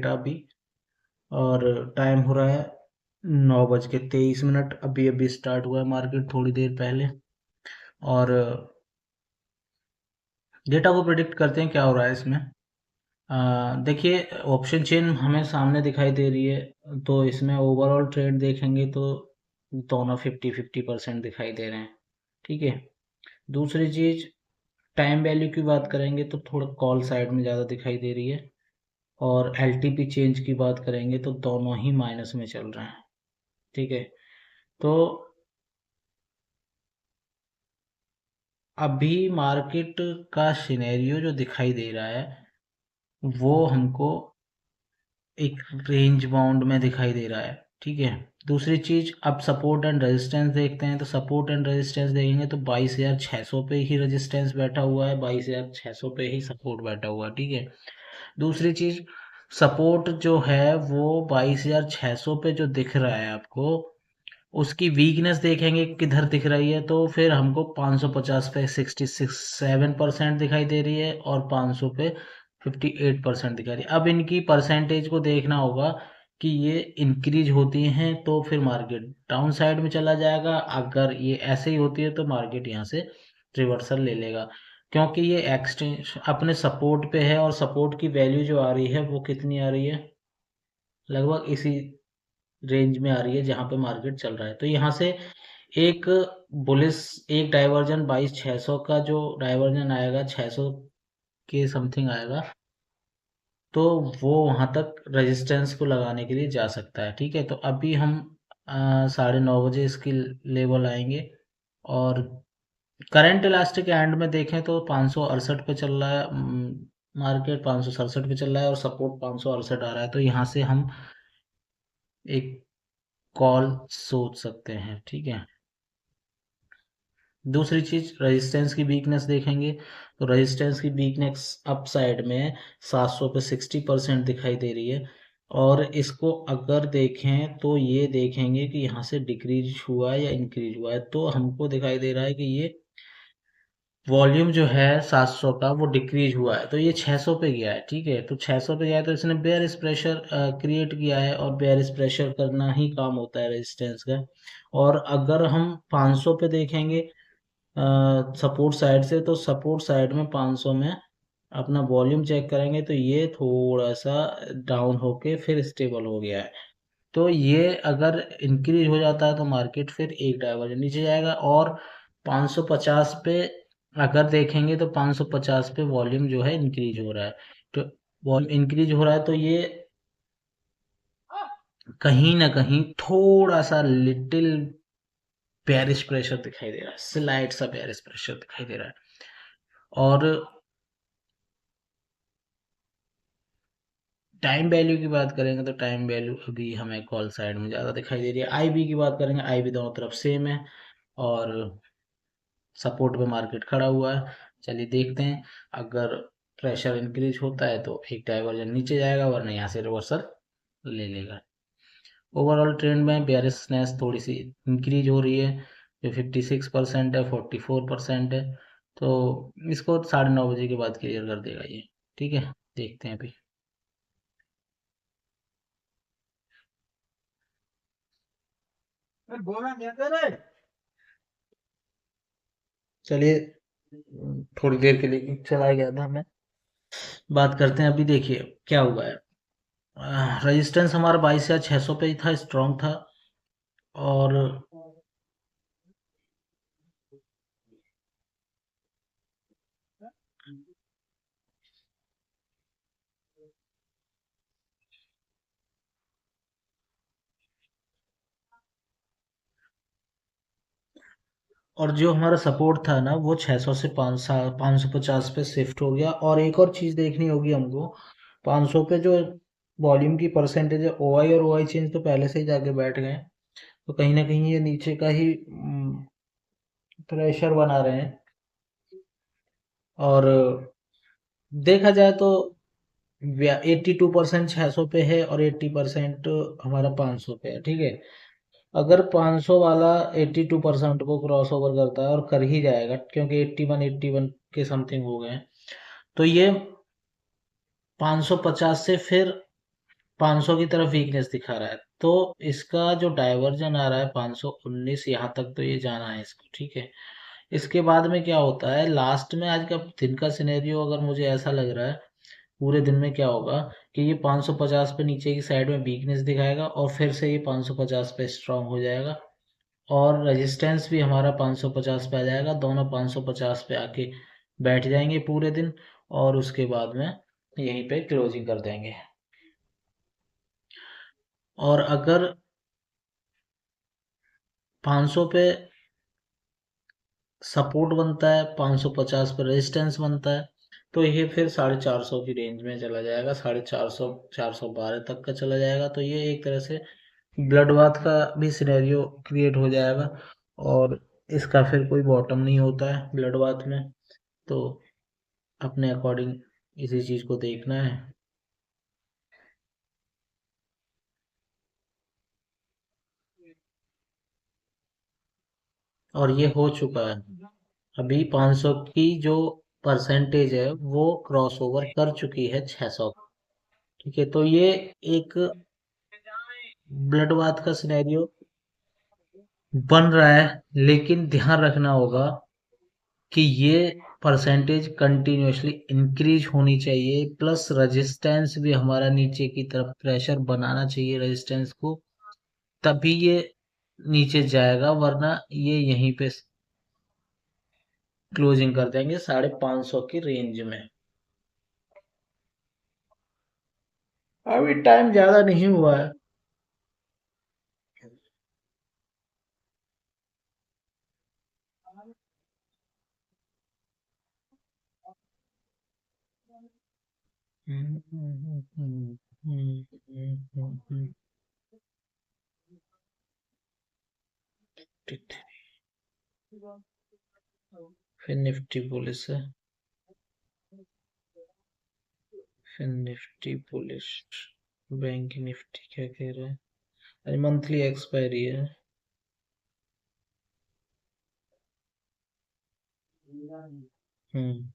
Data अभी, और time हो रहा है 9:23। अभी अभी स्टार्ट हुआ है मार्केट थोड़ी देर पहले, और डेटा को प्रिडिक्ट करते हैं क्या हो रहा है इसमें। देखिए, ऑप्शन चेन हमें सामने दिखाई दे रही है, तो इसमें ओवरऑल ट्रेड देखेंगे तो दोनों 50-50% दिखाई दे रहे हैं। ठीक है। दूसरी चीज, टाइम वैल्यू की बात करेंगे तो थोड़ा कॉल साइड में ज़्यादा दिखाई दे रही है, और एलटीपी चेंज की बात करेंगे तो दोनों ही माइनस में चल रहे हैं। ठीक है। तो अभी मार्केट का सिनेरियो जो दिखाई दे रहा है वो हमको एक रेंज बाउंड में दिखाई दे रहा है। ठीक है। दूसरी चीज, अब सपोर्ट एंड रेजिस्टेंस देखते हैं, तो सपोर्ट एंड रेजिस्टेंस देखेंगे तो 22,600 पे ही रेजिस्टेंस बैठा हुआ है, 22,600 पे ही सपोर्ट बैठा हुआ है। ठीक है। दूसरी चीज, सपोर्ट जो है वो 22,600 पे जो दिख रहा है आपको, उसकी वीकनेस देखेंगे किधर दिख रही है, तो फिर हमको 550 पे 67% दिखाई दे रही है, और 500 पे 58% दिखा रही है। अब इनकी परसेंटेज को देखना होगा कि ये इंक्रीज होती हैं तो फिर मार्केट डाउन साइड में चला जाएगा, अगर ये ऐसे ही होती है तो मार्केट यहाँ से रिवर्सल ले लेगा, क्योंकि ये एक्सटेंस अपने सपोर्ट पे है, और सपोर्ट की वैल्यू जो आ रही है वो कितनी आ रही है, लगभग इसी रेंज में आ रही है जहां पे मार्केट चल रहा है। तो यहाँ से एक बुलिस, एक डाइवर्जन 22,600 का जो डाइवर्जन आएगा, 600 के समथिंग आएगा, तो वो वहां तक रेजिस्टेंस को लगाने के लिए जा सकता है। ठीक है। तो अभी हम 9:30 इसकी लेवल आएंगे, और करंट इलास्टिक एंड में देखें तो 568 पे चल रहा है, मार्केट 567 पे चल रहा है, और सपोर्ट 568 आ रहा है, तो यहाँ से हम एक कॉल सोच सकते हैं। ठीक है। दूसरी चीज, रेजिस्टेंस की वीकनेस देखेंगे, तो रेजिस्टेंस की वीकनेस अप साइड में 700 पे 60% दिखाई दे रही है, और इसको अगर देखें तो ये देखेंगे कि यहाँ से डिक्रीज हुआ है या इंक्रीज हुआ है, तो हमको दिखाई दे रहा है कि ये वॉल्यूम जो है 700 का वो डिक्रीज हुआ है, तो ये 600 पे गया है। ठीक है। तो 600 पे गया है तो इसने बेयरिश प्रेशर क्रिएट किया है, और बेयरिश प्रेशर करना ही काम होता है रेजिस्टेंस का। और अगर हम 500 पे देखेंगे सपोर्ट साइड से, तो सपोर्ट साइड में 500 में अपना वॉल्यूम चेक करेंगे तो ये थोड़ा सा डाउन होके फिर स्टेबल हो गया है। तो ये अगर इंक्रीज हो जाता है तो मार्केट फिर एक डाइवर्जन नीचे जाएगा, और 550 पे अगर देखेंगे तो 550 पे वॉल्यूम जो है इंक्रीज हो रहा है, तो वॉल्यूम इंक्रीज हो रहा है तो ये कहीं ना कहीं थोड़ा सा लिटिल बेयरिश प्रेशर दिखाई दे रहा है, स्लाइड सा बेयरिश प्रेशर दिखाई दे रहा है। और टाइम वैल्यू की बात करेंगे तो टाइम वैल्यू अभी हमें कॉल साइड में ज़्यादा दिखाई दे रही है। आईबी की बात करेंगे, आईबी दोनों तरफ सेम है, और सपोर्ट पे मार्केट खड़ा हुआ है। चलिए देखते हैं, अगर प्रेशर इंक्रीज होता है तो एक डाइवर्जन नीचे जाएगा, वरना यहाँ से रिवर्सल ले लेगा। ओवरऑल ट्रेंड में बेयरिशनेस थोड़ी सी इंक्रीज हो रही है, जो 56% है, 44% है, तो इसको 9:30 के बाद क्लियर कर देगा ये। ठीक है। देखते हैं अभी। चलिए, थोड़ी देर के लिए चला गया था मैं, बात करते हैं। अभी देखिए क्या हुआ है। रेजिस्टेंस हमारा 22,600 पे ही था, स्ट्रांग था, और जो हमारा सपोर्ट था ना वो 600 से 550 पे शिफ्ट हो गया। और एक और चीज देखनी होगी हमको, 500 पे जो वॉल्यूम की परसेंटेज है, ओआई और ओआई चेंज तो पहले से ही जाके बैठ गए हैं, तो कहीं ना कहीं ये नीचे का ही प्रेशर बना रहे हैं। और देखा जाए तो 82% 600 पे है, और 80% हमारा 500 पे है। ठीक है। अगर 500 वाला 82% को क्रॉस ओवर करता है, और कर ही जाएगा क्योंकि 81 के समथिंग हो गए हैं, तो ये 550 से फिर 500 की तरफ वीकनेस दिखा रहा है, तो इसका जो डाइवर्जन आ रहा है 519, यहाँ तक तो ये जाना है इसको, ठीक है। इसके बाद में क्या होता है लास्ट में, आज का दिन का सिनेरियो अगर मुझे ऐसा लग रहा है, पूरे दिन में क्या होगा कि ये 550 पे नीचे की साइड में वीकनेस दिखाएगा और फिर से ये 550 पे स्ट्रांग हो जाएगा, और रेजिस्टेंस भी हमारा 550 पे आ जाएगा, दोनों 550 पे आके बैठ जाएंगे पूरे दिन, और उसके बाद में यहीं पे क्लोजिंग कर देंगे। और अगर 500 पे सपोर्ट बनता है, 550 पे रेजिस्टेंस बनता है, तो ये फिर 450 की रेंज में चला जाएगा, 450 412 तक का चला जाएगा। तो ये एक तरह से ब्लड बाथ का भी सिनेरियो क्रिएट हो जाएगा, और इसका फिर कोई बॉटम नहीं होता है ब्लड बाथ में। तो अपने अकॉर्डिंग इसी चीज को देखना है। और ये हो चुका है, अभी 500 की जो परसेंटेज है वो क्रॉस ओवर कर चुकी है 600। ठीक है, तो ये एक ब्लड बाथ का सिनेरियो बन रहा है, लेकिन ध्यान रखना होगा कि ये परसेंटेज कंटिन्यूअसली इंक्रीज होनी चाहिए, प्लस रेजिस्टेंस भी हमारा नीचे की तरफ प्रेशर बनाना चाहिए रेजिस्टेंस को, तभी ये नीचे जाएगा, वरना ये यहीं पे क्लोजिंग कर देंगे 550 की रेंज में। अभी टाइम ज्यादा नहीं हुआ है। फिर निफ्टी पुलिस है, फिर निफ्टी पुलिस, बैंक निफ्टी क्या कह रहा है, अरे मंथली एक्सपायरी है। हम्म।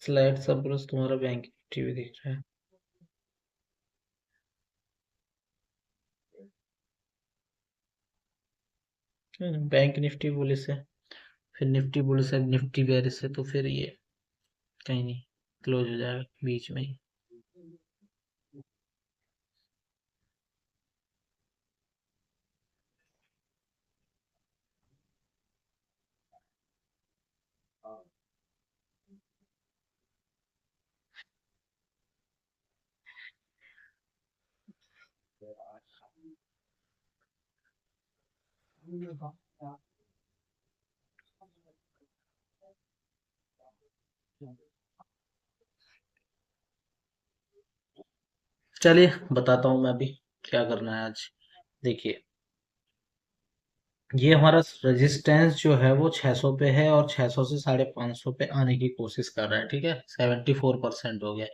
स्लाइड सब तुम्हारा बैंक निफ्टी भी दिख रहा है। बैंक निफ्टी पुलिस है, फिर निफ्टी पुलिस है, निफ्टी बेरिस है, तो फिर ये कहीं नहीं, क्लोज हो जाएगा बीच में ही। चलिए बताता हूँ मैं अभी क्या करना है आज। देखिए, ये हमारा रेजिस्टेंस जो है वो 600 पे है, और 600 से 550 पे आने की कोशिश कर रहा है, ठीक है। 74% हो गया,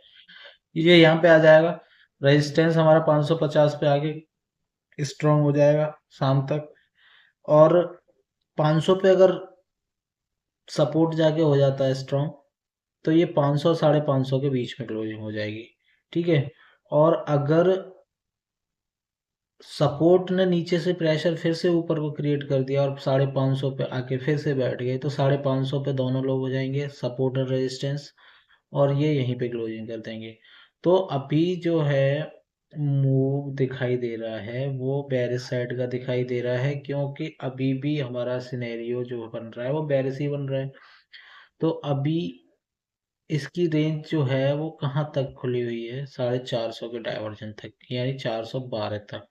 ये यहाँ पे आ जाएगा। रेजिस्टेंस हमारा 550 पे आके स्ट्रांग हो जाएगा शाम तक, और 500 पे अगर सपोर्ट जाके हो जाता है स्ट्रांग, तो ये 500 550 के बीच में क्लोजिंग हो जाएगी, ठीक है। और अगर सपोर्ट ने नीचे से प्रेशर फिर से ऊपर को क्रिएट कर दिया और 550 पे आके फिर से बैठ गए, तो 550 पे दोनों लोग हो जाएंगे, सपोर्ट और रेजिस्टेंस, और ये यहीं पे क्लोजिंग कर देंगे। तो अभी जो है मूव दिखाई दे रहा है वो बेरिश साइड का दिखाई दे रहा है, क्योंकि अभी भी हमारा सिनेरियो जो बन रहा है वो बेरिश ही बन रहा है। तो अभी इसकी रेंज जो है वो कहाँ तक खुली हुई है, 450 के डायवर्जन तक, यानी 412 तक।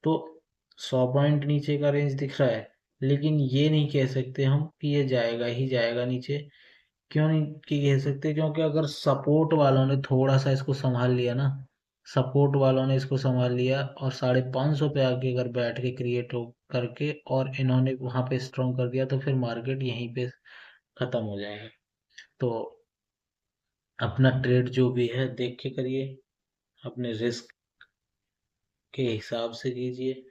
तो 100 पॉइंट नीचे का रेंज दिख रहा है, लेकिन ये नहीं कह सकते हम कि ये जाएगा ही जाएगा नीचे। क्यों नहीं कि कह सकते, क्योंकि अगर सपोर्ट वालों ने थोड़ा सा इसको संभाल लिया ना, सपोर्ट वालों ने इसको संभाल लिया और 550 पे आके अगर बैठ के क्रिएट हो करके और इन्होंने वहां पे स्ट्रॉन्ग कर दिया, तो फिर मार्केट यहीं पे खत्म हो जाएगा। तो अपना ट्रेड जो भी है देख के करिए, अपने रिस्क के हिसाब से कीजिए।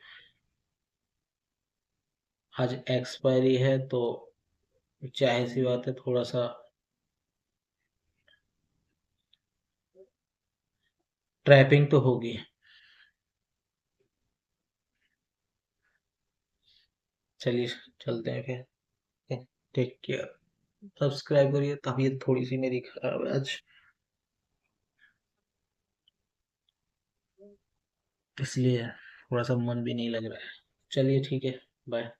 आज एक्सपायरी है तो जाहिर सी बात है थोड़ा सा ट्रैपिंग तो होगी। चलिए चलते हैं फिर। Take care. सब्सक्राइब करिए। तबीयत थोड़ी सी मेरी खराब है आज, इसलिए थोड़ा सा मन भी नहीं लग रहा है। चलिए ठीक है, बाय।